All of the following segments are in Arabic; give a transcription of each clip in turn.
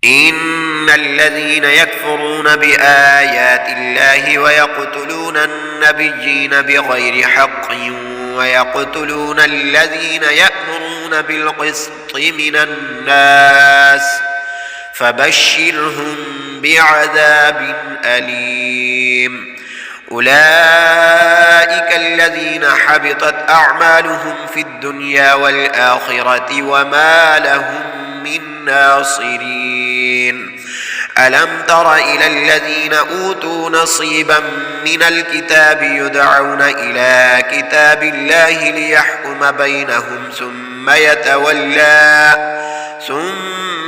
إن الذين يكفرون بآيات الله ويقتلون النبيين بغير حق ويقتلون الذين يأمرون بالقسط من الناس فبشرهم بعذاب أليم. أولئك الذين حبطت أعمالهم في الدنيا والآخرة وما لهم من ناصرين. ألم تر إلى الذين أوتوا نصيبا من الكتاب يدعون إلى كتاب الله ليحكم بينهم ثم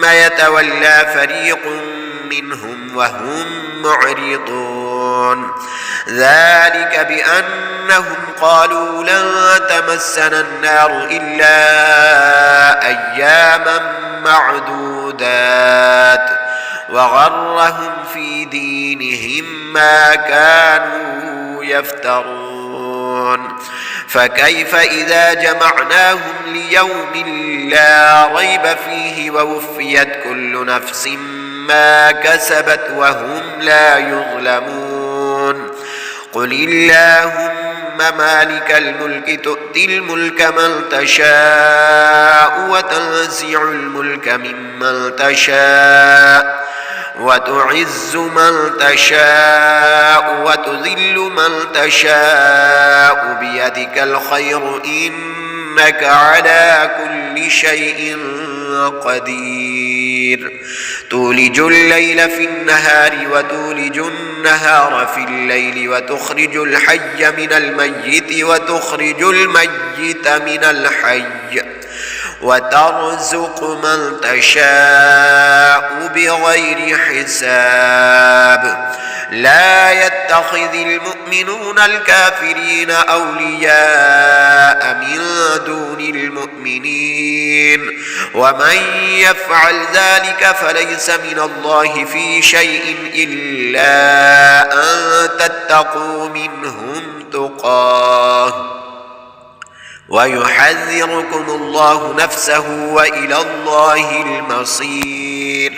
يتولى فريق منهم وهم معرضون. ذلك بأنهم قالوا لن تمسنا النار إلا أياما معدودات وغرهم في دينهم ما كانوا يفترون. فكيف إذا جمعناهم ليوم لا ريب فيه ووفيت كل نفس ما كسبت وهم لا يظلمون. قل اللهم مالك الملك تؤتي الملك من تشاء وتنزع الملك ممن تشاء وتعز من تشاء وتذل من تشاء بيدك الخير إنك على كل شيء قدير. تولج الليل في النهار وتولج النهار في الليل وتخرج الحي من الميت وتخرج الميت من الحي وترزق من تشاء بغير حساب. لا يتخذ المؤمنون الكافرين أولياء من دون المؤمنين ومن يفعل ذلك فليس من الله في شيء إلا أن تتقوا منهم تقاه ويحذركم الله نفسه وإلى الله المصير.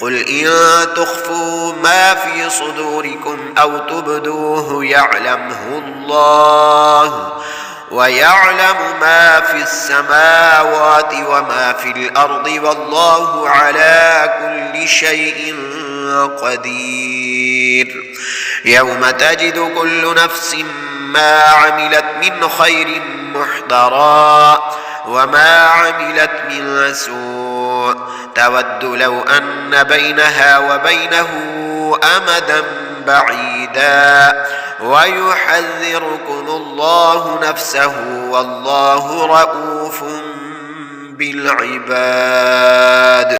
قل إن تخفوا ما في صدوركم أو تبدوه يعلمه الله ويعلم ما في السماوات وما في الأرض والله على كل شيء قدير. يوم تجد كل نفس ما عملت من خير محضرا وما عملت من سوء تود لو أن بينها وبينه أمدا بعيدا ويحذركم الله نفسه والله رءوف بالعباد.